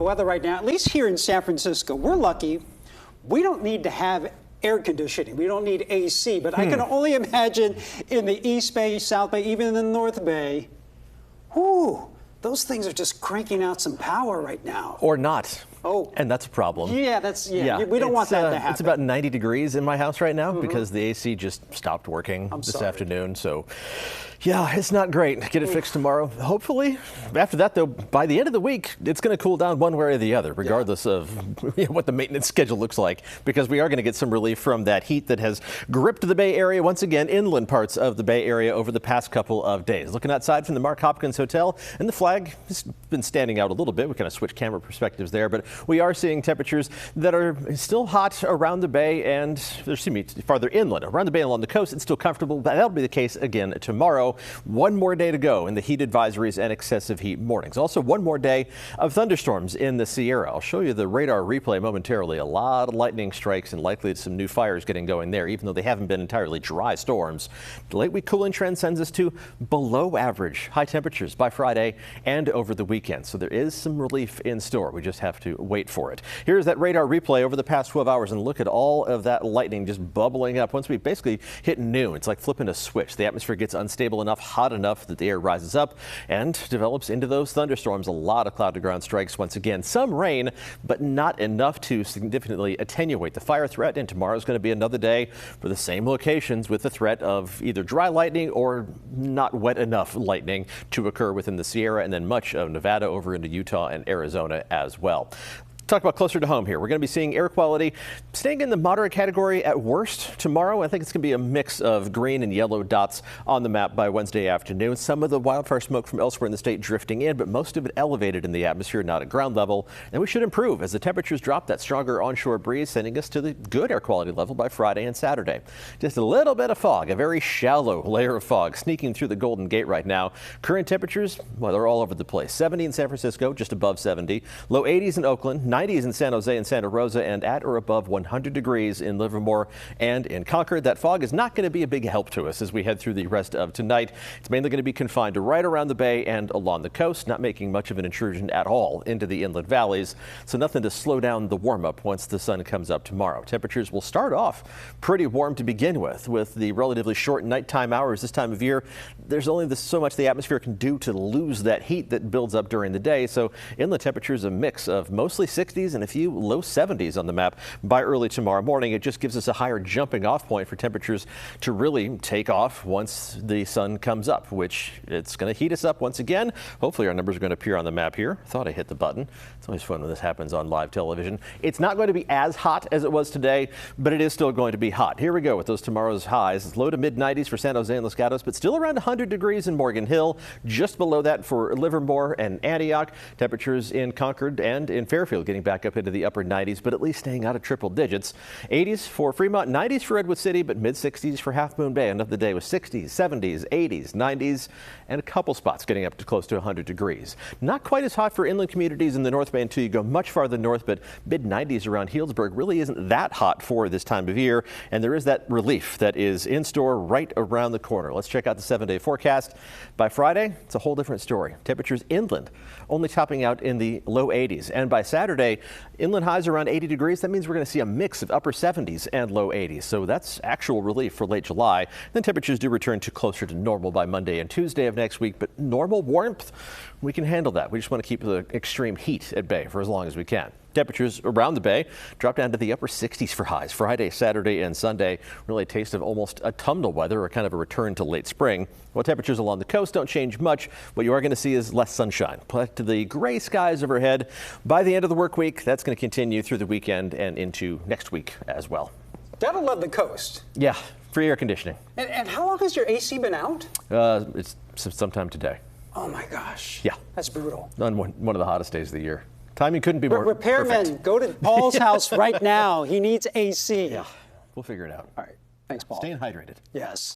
Weather right now, at least here in San Francisco, we're lucky. We don't need to have air conditioning. We don't need AC, but I can only imagine in the East Bay, South Bay, even in the North Bay, whoo, those things are just cranking out some power right now. Or not. Oh. And that's a problem. Yeah, we don't want that to happen. It's about 90 degrees in my house right now because the AC just stopped working this afternoon. So, yeah, it's not great. Get it fixed tomorrow. Hopefully. After that, though, by the end of the week, it's going to cool down one way or the other, regardless of what the maintenance schedule looks like, because we are going to get some relief from that heat that has gripped the Bay Area once again, inland parts of the Bay Area over the past couple of days. Looking outside from the Mark Hopkins Hotel, and the flag has been standing out a little bit. We kind of switched camera perspectives there, but we are seeing temperatures that are still hot around the Bay and farther inland. Around the Bay and along the coast, it's still comfortable, but that'll be the case again tomorrow. One more day to go in the heat advisories and excessive heat mornings. Also, one more day of thunderstorms in the Sierra. I'll show you the radar replay momentarily. A lot of lightning strikes and likely some new fires getting going there, even though they haven't been entirely dry storms. The late week cooling trend sends us to below average high temperatures by Friday and over the weekend. So there is some relief in store. We just have to wait for it. Here's that radar replay over the past 12 hours, and look at all of that lightning just bubbling up. Once we basically hit noon, it's like flipping a switch. The atmosphere gets unstable enough, hot enough that the air rises up and develops into those thunderstorms. A lot of cloud to ground strikes once again. Some rain, but not enough to significantly attenuate the fire threat. And tomorrow's going to be another day for the same locations with the threat of either dry lightning or not wet enough lightning to occur within the Sierra, and then much of Nevada over into Utah and Arizona as well. Talk about closer to home here. We're going to be seeing air quality staying in the moderate category at worst tomorrow. I think it's going to be a mix of green and yellow dots on the map by Wednesday afternoon. Some of the wildfire smoke from elsewhere in the state drifting in, but most of it elevated in the atmosphere, not at ground level. And we should improve as the temperatures drop. That stronger onshore breeze sending us to the good air quality level by Friday and Saturday. Just a little bit of fog, a very shallow layer of fog sneaking through the Golden Gate right now. Current temperatures, well, they're all over the place. 70 in San Francisco, just above 70. Low 80s in Oakland, 90s in San Jose and Santa Rosa, and at or above 100 degrees in Livermore and in Concord. That fog is not going to be a big help to us as we head through the rest of tonight. It's mainly going to be confined to right around the Bay and along the coast, not making much of an intrusion at all into the inland valleys. So nothing to slow down the warm up once the sun comes up tomorrow. Temperatures will start off pretty warm to begin with the relatively short nighttime hours this time of year. There's only so much the atmosphere can do to lose that heat that builds up during the day. So inland temperatures a mix of mostly 60s and a few low 70s on the map by early tomorrow morning. It just gives us a higher jumping off point for temperatures to really take off once the sun comes up, which it's going to heat us up once again. Hopefully our numbers are going to appear on the map here. I thought I hit the button. It's always fun when this happens on live television. It's not going to be as hot as it was today, but it is still going to be hot. Here we go with those tomorrow's highs. It's low to mid 90s for San Jose and Los Gatos, but still around 100 degrees in Morgan Hill. Just below that for Livermore and Antioch. Temperatures in Concord and in Fairfield getting back up into the upper 90s, but at least staying out of triple digits. 80s for Fremont, 90s for Redwood City, but mid 60s for Half Moon Bay. Another day with 60s, 70s, 80s, 90s, and a couple spots getting up to close to 100 degrees. Not quite as hot for inland communities in the North Bay until you go much farther north, but mid 90s around Healdsburg really isn't that hot for this time of year. And there is that relief that is in store right around the corner. Let's check out the 7-day forecast. By Friday, it's a whole different story. Temperatures inland only topping out in the low 80s. And by Saturday, inland highs around 80 degrees. That means we're going to see a mix of upper 70s and low 80s. So that's actual relief for late July. Then temperatures do return to closer to normal by Monday and Tuesday of next week. But normal warmth, we can handle that. We just want to keep the extreme heat at bay for as long as we can. Temperatures around the Bay drop down to the upper 60s for highs Friday, Saturday, and Sunday. Really a taste of almost autumnal weather, or kind of a return to late spring. While temperatures along the coast don't change much, what you are going to see is less sunshine. But to the gray skies overhead by the end of the work week, that's going to continue through the weekend and into next week as well. Gotta love the coast. Yeah, free air conditioning. And how long has your AC been out? It's sometime today. Oh my gosh. Yeah. That's brutal. On one of the hottest days of the year. Timing couldn't be more Repairmen, perfect. go to Paul's house right now. He needs AC. Yeah, we'll figure it out. All right. Thanks, Paul. Staying hydrated. Yes.